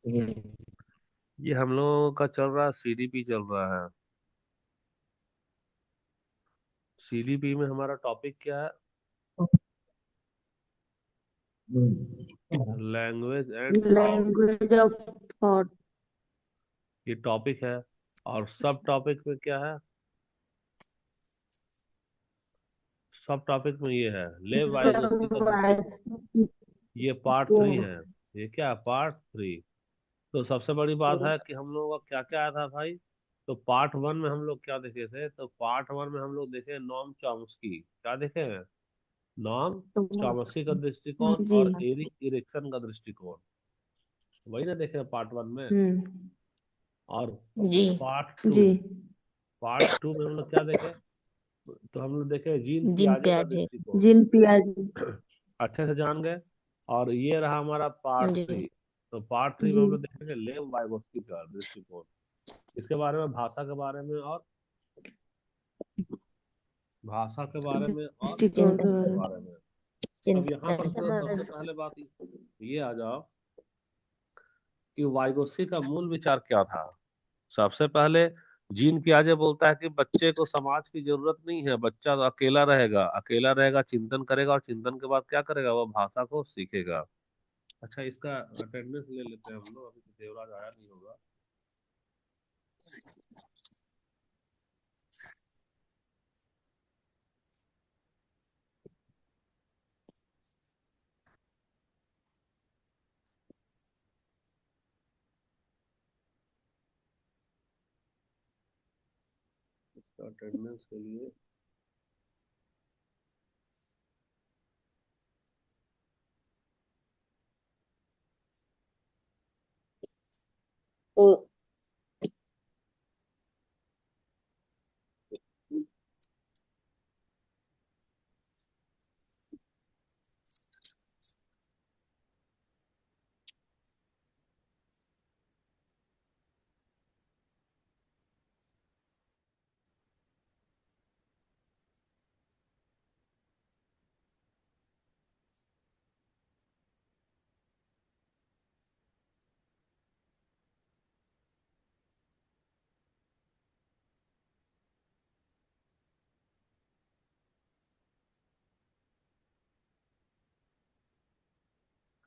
ये हम लोगों का चल रहा है, सीडीपी चल रहा है। सीडीपी में हमारा टॉपिक क्या है? Language and thought. Language of thought. ये टॉपिक है। और सब टॉपिक में क्या है? सब टॉपिक में ये है, लेव वाइगोस्की का दृष्टिकोण। ये पार्ट 3 है। ये क्या है? पार्ट 3। तो सबसे बड़ी बात है कि हम लोगों का क्या क्या आया था भाई। तो पार्ट 1 में हम लोग क्या देखे थे? तो पार्ट 1 में हम लोग देखे नॉम चॉम्स्की। क्या देखे हैं? नॉम चॉम्स्की का दृष्टिकोण जी। और एरिक इरिक्सन का दृष्टिकोण। वही ना देखे पार्ट 1 में। हम्म। और जी। पार्ट 2। जी। पार्ट 2 में हम लोग क्या देखे? तो हम लोग देखे जीन जिन पियाजे का प्याजे। दृष्टिकोण। जिन पियाजी। अच्छे से जान गए। और ये रहा हमारा पार्ट जी। 3। तो पार्ट 3 में जी। हम लोग देखेंगे लेव वाइगोस्की का दृष्टिकोण। इसके बारे में, भाषा के बारे में, और भाषा के बारे में और दृष्टिकोण के चिंतन के बारे में। बारे में। अब यहाँ पर चिंतन। तो सबसे पहले बात ये आ जाओ कि वाइगोस्की का मूल विचार क्या था। सबसे पहले जीन पियाजे बोलता है कि बच्चे को समाज की जरूरत नहीं है, बच्चा तो अकेला रहेगा, अकेला रहेगा, चिंतन करेगा, और चिंतन के बाद क्या करेगा? वो भाषा को सीखेगा। अच्छा, इसका अटेंडेंस ले लेते हैं हम लोग, अभी तो देवराज आया नहीं होगा। इसका अटेंडेंस के लिए ओ।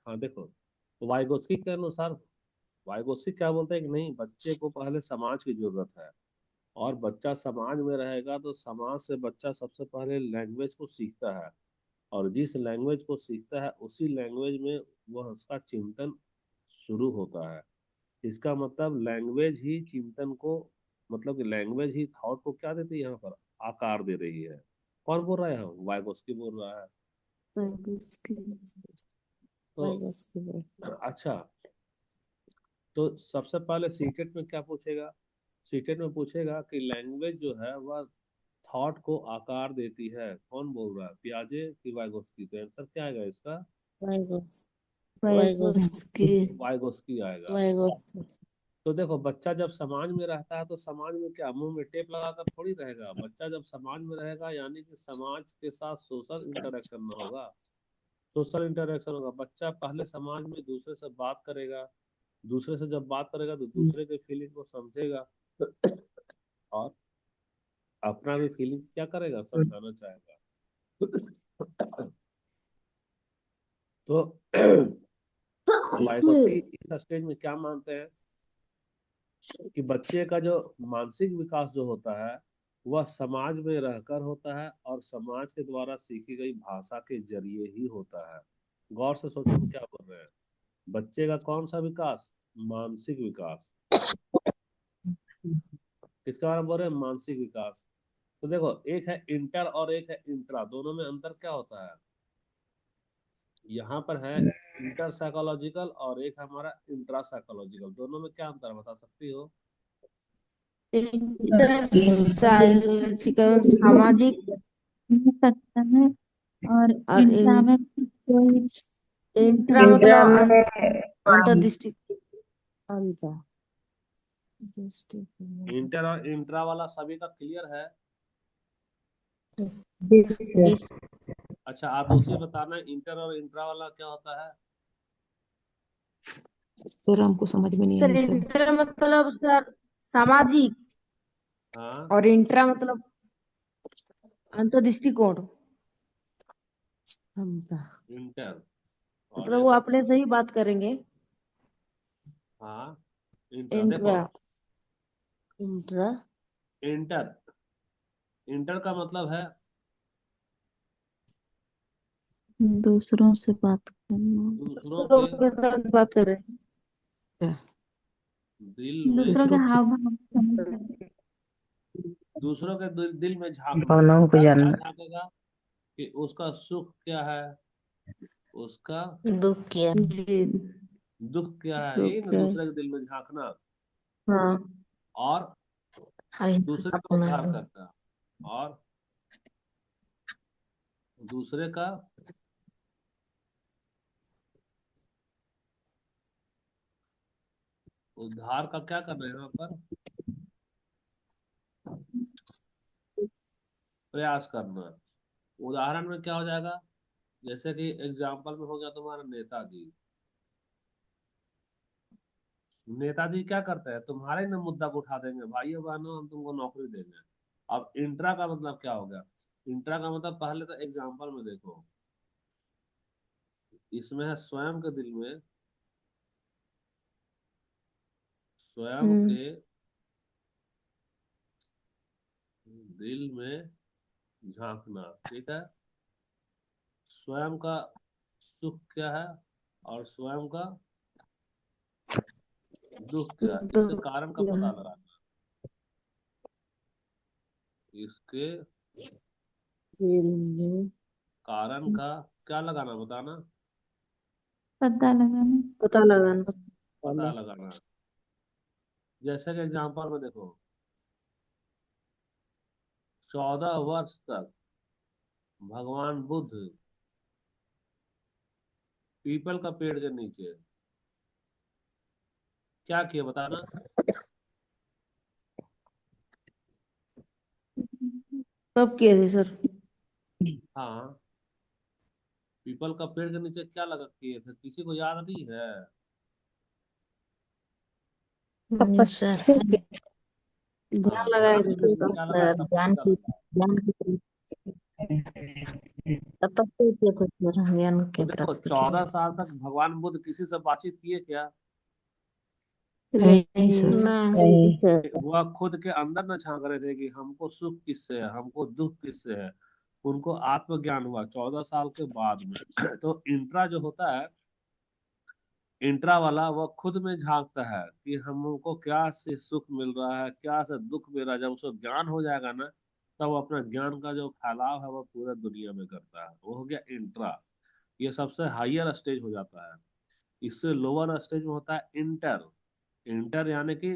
हाँ देखो, तो वाइगोस्की के अनुसार वाइगोस्की क्या बोलते हैं कि नहीं, बच्चे को पहले समाज की जरूरत है। और बच्चा समाज में रहेगा तो समाज से बच्चा सबसे पहले लैंग्वेज को सीखता है। और जिस लैंग्वेज को सीखता है उसी लैंग्वेज में वह उसका चिंतन शुरू होता है। इसका मतलब लैंग्वेज ही चिंतन को, मतलब कि लैंग्वेज ही थॉट को क्या देती है यहाँ पर? आकार दे रही है। कौन बोल रहा है? वाइगोस्की बोल रहा है। तो अच्छा, तो सबसे पहले सीटेट में क्या पूछेगा? सीटेट में पूछेगा कि लैंग्वेज जो है वह थॉट को आकार देती है। कौन बोल रहा है, पियाजे की वाइगोस्की? तो आंसर क्या आएगा इसका? वाइगोस। वाइगोस। वाइगोस्की। वाइगोस्की आएगा। वाइगोस। तो देखो, बच्चा जब समाज में रहता है तो समाज में क्या मुंह में टेप लगाकर थोड़ी रहेगा। बच्चा जब समाज में रहेगा यानी कि समाज के साथ सोशल इंटरेक्शन में होगा। सोशल इंटरेक्शन होगा, बच्चा पहले समाज में दूसरे से बात करेगा। दूसरे से जब बात करेगा तो दूसरे के फीलिंग को समझेगा। और अपना भी फीलिंग क्या करेगा? समझाना चाहेगा। तो वाइगोस्की इस स्टेज में क्या मानते हैं कि बच्चे का जो मानसिक विकास जो होता है वह समाज में रहकर होता है और समाज के द्वारा सीखी गई भाषा के जरिए ही होता है। गौर से सोचो हम क्या बोल रहे हैं। बच्चे का कौन सा विकास? मानसिक विकास। किसके बारे में बोल रहे हैं? मानसिक विकास। तो देखो, एक है इंटर और एक है इंट्रा, दोनों में अंतर क्या होता है? यहाँ पर है इंटर साइकोलॉजिकल और एक हमारा इंट्रा साइकोलॉजिकल। दोनों में क्या अंतर है, बता सकती हो? साइकोलॉजिकल सामाजिक हो सकता है। और और इंट्रा में कोई इंट्रा इंट्रा मतलब में अंतर्दृष्टि। अंतर दृष्टिकोण। इंटर और इंट्रा वाला सभी का क्लियर है? दृश्य। जी। अच्छा, आतुषी बताना इंटर और इंट्रा वाला क्या होता है। सर हमको समझ में नहीं सर आई सर। इंटर मतलब सर सामाजिक, हाँ, और इंट्रा मतलब अंतर्दृष्टिकोण। क्षमता। इंटर। और मतलब ये वो बताओ। अपने से ही बात करेंगे। हाँ, इंटर देखो। इंट्रा। इंट्रा। इंटर, इंटर का मतलब है दूसरों से बात करना, दूसरों दूसरों के के साथ बात कर रहे हैं। क्या? दिल में, दूसरों के दूसरों की हाव भाव समझना। दूसरों के दिल में झांकना। भावनाओं को क्या जानना। झांकेगा? कि उसका सुख क्या है, उसका दुख क्या है? जी। दुख क्या है, यही ना ओके। दूसरे के दिल में झांकना। हाँ। और अरे दूसरे का अपना उद्धार करना। और दूसरे का उद्धार का क्या करना है यहाँ पर? प्रयास करना। उदाहरण में क्या हो जाएगा? जैसे कि एग्जाम्पल में हो गया तुम्हारा नेताजी। नेताजी क्या करते हैं? तुम्हारे ना मुद्दा को उठा देंगे, भाइयों बहनों हम तुमको नौकरी देंगे। अब इंट्रा का मतलब क्या हो गया? इंट्रा का मतलब पहले तो एग्जाम्पल में देखो, इसमें है स्वयं के दिल में, स्वयं हम्म। के दिल में झांकना। ठीक है, स्वयं का सुख क्या है और स्वयं का दुख क्या है, इसके तो कारण का पता लगाना। इसके दिल में कारण का क्या लगाना, बताना। पता लगाना। पता लगाना। पता लगाना। जैसे कि एग्जाम्पल में देखो, 14 वर्ष तक भगवान बुद्ध पीपल का पेड़ के नीचे क्या किए, बताना। कब किए थे सर? हाँ, पीपल का पेड़ के नीचे क्या लगा किए थे, किसी को याद नहीं है? तपस्या। हाँ, ध्यान लगाए ध्यान थे के सर लिए तब। क्या लगा, ज्ञान तपस्या की लगा। ज्ञान की तपस्या किए थे सर, ज्ञान तो के देखो, प्राप्ति के 14 साल तक भगवान बुद्ध किसी से बातचीत किए क्या? लिए। नहीं सर। नहीं। नहीं सर। वह खुद के अंदर न झांक रहे थे कि हमको सुख किससे है, हमको दुख किससे है। उनको आत्मज्ञान हुआ 14 साल के बाद में। तो इंट्रा जो होता है, इंट्रा वाला वो खुद में झांकता है कि हमको क्या से सुख मिल रहा है, क्या से दुख मिल रहा है। जब उसको ज्ञान हो जाएगा ना, तब वो अपना ज्ञान का जो फैलाव है वो पूरे दुनिया में करता है। वो हो गया इंट्रा। ये सबसे हाईयर स्टेज हो जाता है। इससे लोअर स्टेज में होता है इंटर। इंटर यानी कि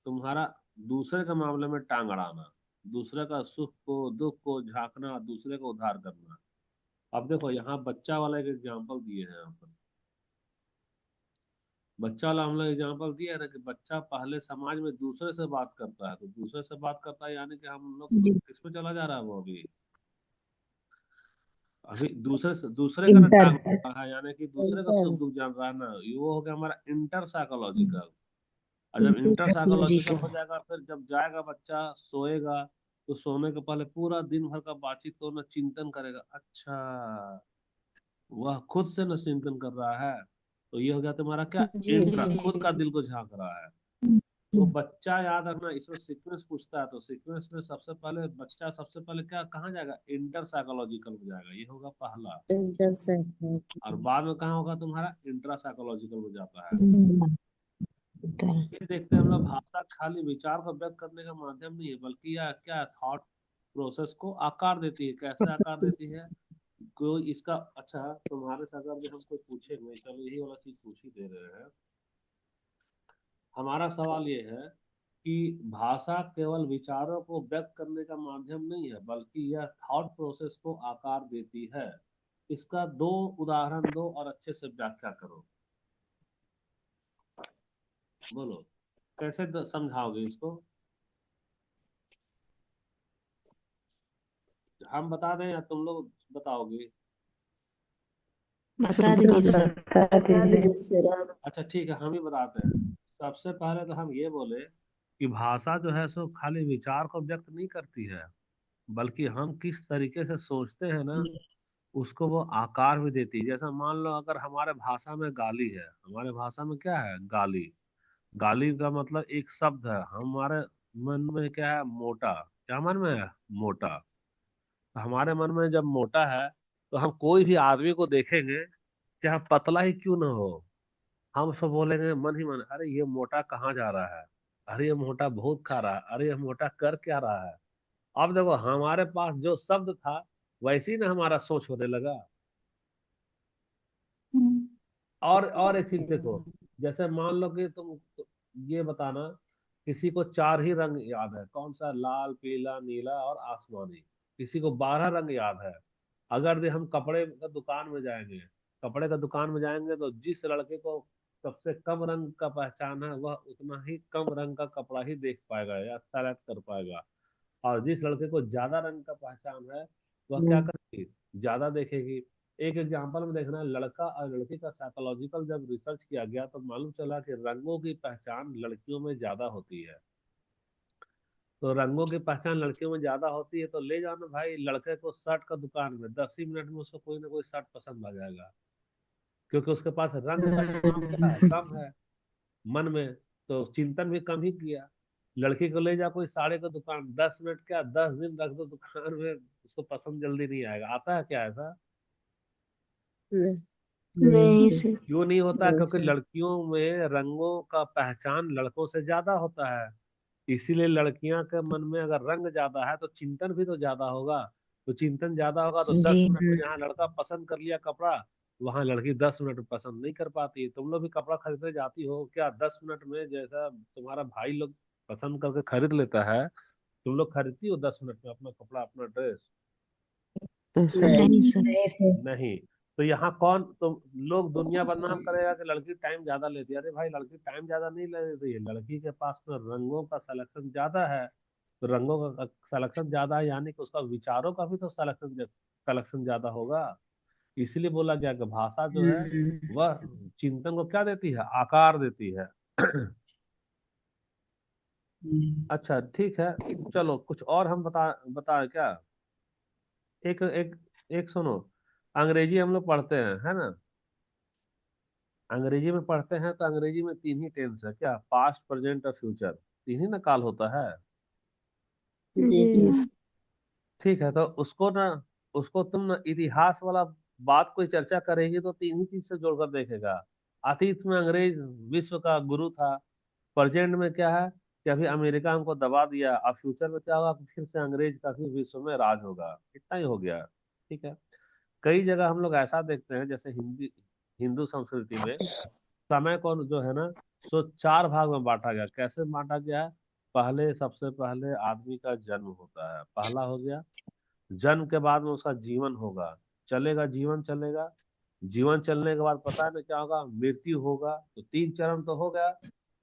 तुम्हारा दूसरे के मामले में टांग अड़ाना, दूसरे का सुख को दुख को झांकना, दूसरे को उद्धार करना। अब देखो, यहाँ बच्चा वाला एक एग्जाम्पल दिए हैं यहाँ पर। बच्चा वाला हम लोग एग्जाम्पल दिया है ना, कि बच्चा पहले समाज में दूसरे से बात करता है। तो दूसरे से बात करता है यानी कि हम लोग किस पे चला जा रहा है वो अभी? अभी दूसरे का ना इंटर। टांग रहा है, यानी कि दूसरे का इंटर। सुख दुख जान रहा है ना। ये वो हो गया हमारा इंटर साइकोलॉजिकल। और जब इंटर इंटर साइकोलॉजी साइकोलॉजिकल का। हो जाएगा, फिर जब जाएगा बच्चा सोएगा, तो सोने के पहले पूरा दिन भर का बातचीत को ना चिंतन करेगा। अच्छा, वह खुद से न चिंतन कर रहा है। तो ये हो गया तुम्हारा क्या, जी। इंट्रा, खुद का दिल को झांक रहा है। तो बच्चा याद रखना, इसमें सीक्वेंस पूछता है, तो सीक्वेंस में सबसे पहले बच्चा सबसे पहले क्या कहाँ जाएगा, इंटर साइकोलॉजिकल में जाएगा, ये होगा पहला। इंटर और साइकोलॉजी। बाद में कहाँ होगा तुम्हारा, इंट्रा साइकोलॉजिकल में जाता है। इंटर। ये देखते हैं हम लोग, भाषा खाली विचार को व्यक्त करने का माध्यम नहीं है, बल्कि यह क्या, थॉट प्रोसेस को आकार देती है। कैसे आकार देती है? कोई इसका, अच्छा तुम्हारे से अगर जो हम कोई पूछेंगे, चलो यही वाला चीज पूछ ही दे रहे हैं। हमारा सवाल ये है कि भाषा केवल विचारों को व्यक्त करने का माध्यम नहीं है, बल्कि यह थॉट प्रोसेस को आकार देती है। इसका दो उदाहरण दो और अच्छे से व्याख्या करो। बोलो, कैसे समझाओगे इसको? हम बता दें या तुम लोग बताओगे? बता दीजिए सर। बता दीजिए सर आप। अच्छा ठीक है, हम ही बताते हैं। सबसे पहले तो हम ये बोले कि भाषा जो है सो खाली विचार को व्यक्त नहीं करती है, बल्कि हम किस तरीके से सोचते हैं ना, उसको वो आकार भी देती है। जैसा मान लो अगर हमारे भाषा में गाली है, हमारे भाषा में क्या है, गाली। गाली का मतलब एक शब्द है, हमारे मन में क्या है, मोटा। क्या मन में है, मोटा। तो हमारे मन में जब मोटा है, तो हम कोई भी आदमी को देखेंगे, चाहे पतला ही क्यों ना हो, हम उसको बोलेंगे मन ही मन, अरे ये मोटा कहाँ जा रहा है, अरे ये मोटा बहुत खा रहा है, अरे ये मोटा कर क्या रहा है। अब देखो हमारे पास जो शब्द था, वैसे ही ना हमारा सोच होने लगा। हम्म, और एक चीज देखो, जैसे मान लो कि ये बताना, किसी को चार ही रंग याद है, कौन सा, लाल पीला नीला और आसमानी। किसी को 12 रंग याद है। अगर हम कपड़े का दुकान में जाएंगे, कपड़े का दुकान में जाएंगे तो जिस लड़के को सबसे कम रंग का पहचान है, वह उतना ही कम रंग का कपड़ा ही देख पाएगा या सेलेक्ट कर पाएगा। और जिस लड़के को ज्यादा रंग का पहचान है, वह क्या करेगी, ज्यादा देखेगी। एक एग्जांपल में देखना, लड़का और लड़की का साइकोलॉजिकल जब रिसर्च किया गया तो मालूम चला कि रंगों की पहचान लड़कियों में ज्यादा होती है। तो रंगों की पहचान लड़कियों में ज्यादा होती है, तो ले जाना भाई लड़के को शर्ट का दुकान में, 10 ही मिनट में उसको कोई ना कोई शर्ट पसंद आ जाएगा, क्योंकि उसके पास रंग का चुनाव क्या है, कम है मन में। तो चिंतन भी कम ही किया। लड़की को ले जा कोई साड़ी का दुकान, 10 मिनट क्या, 10 दिन रख दो दुकान में, उसको पसंद जल्दी नहीं आएगा। आता है क्या ऐसा? नहीं सर। क्यों नहीं होता? क्योंकि लड़कियों में रंगों का पहचान लड़कों से ज्यादा होता है। इसीलिए लड़कियां के मन में अगर रंग ज्यादा है तो चिंतन भी तो ज्यादा होगा। तो चिंतन ज्यादा होगा तो जी। 10 मिनट में जहाँ लड़का पसंद कर लिया कपड़ा, वहां लड़की 10 मिनट में पसंद नहीं कर पाती। तुम लोग भी कपड़ा खरीदने जाती हो क्या, 10 मिनट में जैसा तुम्हारा भाई लोग पसंद करके खरीद लेता है, तुम लोग खरीदती हो 10 मिनट में अपना कपड़ा, अपना ड्रेस? तो सर नहीं नहीं सर। नहीं सर। नहीं। तो यहाँ कौन, तो लोग दुनिया बदनाम करेगा कि लड़की टाइम ज्यादा लेती है। अरे भाई लड़की टाइम ज्यादा नहीं ले रही है, लड़की के पास में रंगों का सिलेक्शन ज्यादा है। तो रंगों का सिलेक्शन ज्यादा है, यानी कि उसका विचारों का भी तो सिलेक्शन सिलेक्शन ज्यादा होगा। इसलिए बोला गया कि भाषा जो है वह चिंतन को क्या देती है, आकार देती है। अच्छा ठीक है, चलो कुछ और हम बता क्या। एक एक एक सुनो, अंग्रेजी हम लोग पढ़ते हैं, है ना। अंग्रेजी में पढ़ते हैं तो अंग्रेजी में 3 ही टेंस है, क्या, पास्ट प्रेजेंट और फ्यूचर, 3 ही ना काल होता है। जी जी सर। ठीक है, तो उसको ना, उसको तुम ना इतिहास वाला बात कोई चर्चा करेगी तो 3 ही चीज से जोड़कर देखेगा। अतीत में अंग्रेज विश्व का गुरु था, प्रेजेंट में क्या है कि अभी अमेरिका हमको दबा दिया, और फ्यूचर में क्या होगा कि फिर से अंग्रेज का फिर विश्व में राज होगा। इतना ही हो गया। ठीक है। कई जगह हम लोग ऐसा देखते हैं, जैसे हिंदी हिंदू संस्कृति में समय को जो है ना, सो 4 भाग में बांटा गया। कैसे बांटा गया है? पहले, सबसे पहले आदमी का जन्म होता है, पहला हो गया। जन्म के बाद में उसका जीवन होगा, चलेगा, जीवन चलेगा। जीवन चलने के बाद पता है ना क्या होगा, मृत्यु होगा। तो 3 चरण तो हो गया।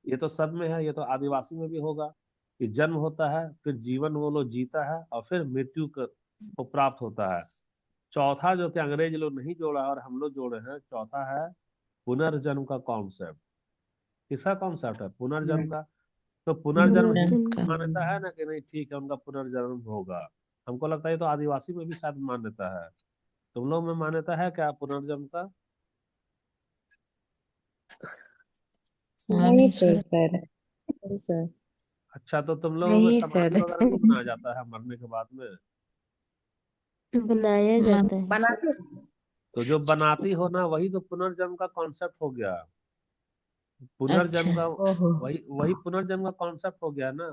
ये तो सब में है, ये तो आदिवासी में भी होगा कि जन्म होता है, फिर जीवन वो लोग जीता है, और फिर मृत्यु को प्राप्त होता है। चौथा जो कि अंग्रेज लोग नहीं जोड़ा और हम लोग जोड़े हैं, चौथा है पुनर्जन्म का कॉन्सेप्ट। किसका कॉन्सेप्ट है, पुनर्जन्म का। तो पुनर्जन्म रंग हिंदू का। में मान्यता है ना कि नहीं, ठीक है, उनका पुनर्जन्म होगा। हमको लगता है ये तो आदिवासी में भी शायद मान्यता है। तुम लोग में मान्यता है क्या पुनर्जन्म का? हाँ नहीं नहीं तो सर। सर। नहीं सर। अच्छा, तो तुम लोगों में नहीं समाधि सर। वगैरह नहीं बनाया जाता है मरने के बाद में? बनाया मन जाता है बनाते। तो जो बनाती हो ना, वही तो पुनर्जन्म का कॉन्सेप्ट हो गया। पुनर्जन्म अच्छा। का ओहो। वही वही पुनर्जन्म का कॉन्सेप्ट हो गया ना।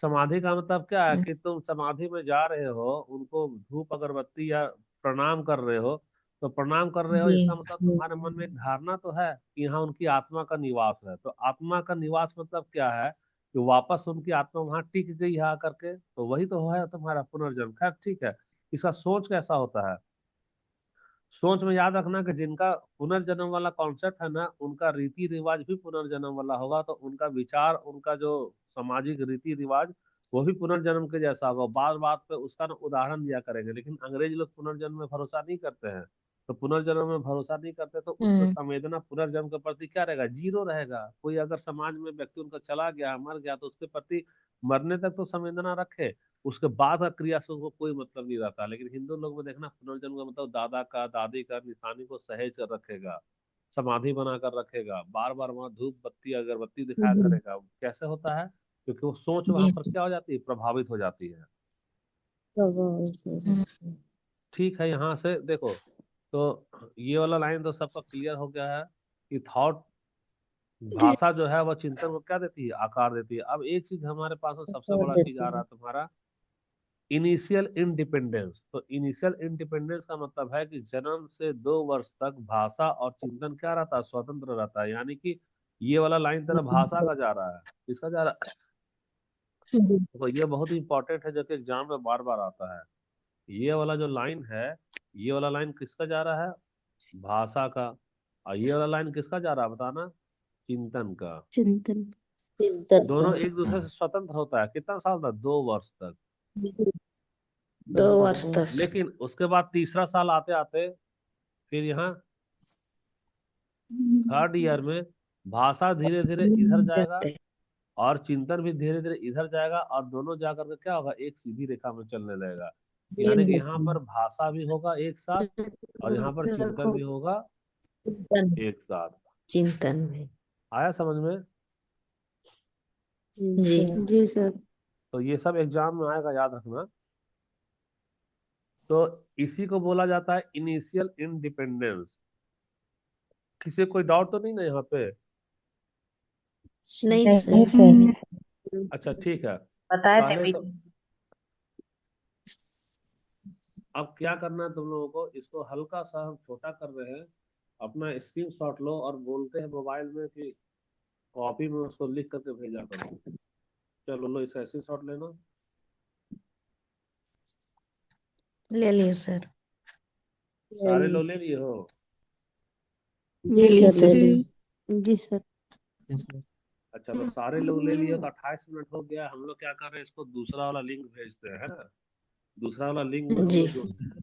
समाधि का मतलब क्या है कि तुम समाधि में जा रहे हो, उनको धूप अगरबत्ती या प्रणाम कर रहे हो। तो प्रणाम कर रहे हो, जी। इसका मतलब तुम्हारे मन में एक धारणा तो है कि यहाँ उनकी आत्मा का निवास है। तो आत्मा का निवास मतलब क्या है, कि वापस उनकी आत्मा वहां टिक गई है आकर के, तो वही तो है तुम्हारा पुनर्जन्म। खैर ठीक है, इसका सोच कैसा होता है। सोच में याद रखना कि जिनका पुनर्जन्म वाला कॉन्सेप्ट है ना, उनका रीति रिवाज भी पुनर्जन्म वाला होगा। तो उनका विचार, उनका जो सामाजिक रीति रिवाज, वो भी पुनर्जन्म के जैसा होगा। बात बात पे उसका ना उदाहरण दिया करेंगे। लेकिन अंग्रेज लोग पुनर्जन्म में भरोसा नहीं करते हैं। तो पुनर्जन्म में भरोसा नहीं करते तो उसका संवेदना पुनर्जन्म के प्रति क्या रहेगा, जीरो रहेगा। कोई अगर समाज में व्यक्ति उनका चला गया, मर गया, तो उसके प्रति मरने तक तो संवेदना रखे, उसके बाद का क्रिया से उसको कोई मतलब नहीं रहता। लेकिन हिंदू लोग में देखना, पुनर्जन्म का मतलब दादा का, दादी का निशानी को सहेज कर रखेगा, समाधि बनाकर रखेगा, बार बार वहां धूप बत्ती अगरबत्ती दिखाया करेगा। कैसे होता है? क्योंकि वो सोच वहां पर क्या हो जाती है, प्रभावित हो जाती है। प्रभावित हो जाते हैं। ठीक है, यहाँ से देखो, तो ये वाला लाइन तो सबका क्लियर हो गया है कि थॉट, भाषा जो है वह चिंतन को क्या देती है, आकार देती है। अब एक चीज हमारे पास में सबसे कर बड़ा चीज देते आ रहा हैं। है तुम्हारा, इनिशियल इंडिपेंडेंस। तो इनिशियल इंडिपेंडेंस का मतलब है कि जन्म से 2 वर्ष तक भाषा और चिंतन क्या रहता है, स्वतंत्र रहता है। यानी कि ये वाला लाइन तेरा भाषा का जा रहा है, किसका जा रहा है? तो ये बहुत इंपॉर्टेंट है, जो कि एग्जाम में बार बार आता है। ये वाला जो लाइन है, ये वाला लाइन किसका जा रहा है, भाषा का। और ये वाला लाइन किसका जा रहा है बताना, चिंतन का। चिंतन। चिंतन दोनों का। एक दूसरे से स्वतंत्र होता है, कितना साल तक, 2 वर्ष तक। 2 वर्ष तक। लेकिन उसके बाद तीसरा साल आते आते फिर यहाँ थर्ड ईयर में भाषा धीरे धीरे इधर जाएगा जाते हैं। और चिंतन भी धीरे धीरे इधर जाएगा, और दोनों जाकर के क्या होगा, एक सीधी रेखा में चलने लगेगा। यानी कि यहाँ पर भाषा भी होगा एक साथ, और यहाँ पर चिंतन भी होगा चिंतन। एक साथ। चिंतन में। आया समझ में? जी सर। जी सर। तो ये सब एग्जाम में आएगा, याद रखना। तो इसी को बोला जाता है इनिशियल इंडिपेंडेंस। किसी को कोई डाउट तो नहीं ना यहाँ पे? नहीं नहीं सर। सर। अच्छा ठीक है। बताए थे पहले भी। तो अब क्या करना है तुम लोगों को, इसको हल्का सा हम छोटा कर रहे हैं। अपना स्क्रीनशॉट लो और बोलते हैं मोबाइल में कि कॉपी में उसको लिख करके भेजा करो। चलो लो, इसका स्क्रीनशॉट लेना। ले लिए सर। सारे लोग ले लिए हो? जी सर ले लिए। जी सर। अच्छा, तो सारे लोग ले लिए तो 28 मिनट हो गया। हम लोग क्या कर रहे हैं, इसको दूसरा वाला लिंक भेजते हैं, है ना। दूसरा वाला लिंक में हम जी। लोग जोड़ते हैं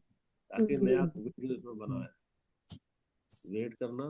ताकि नया वीडियो इसमें बनाए। वेट करना।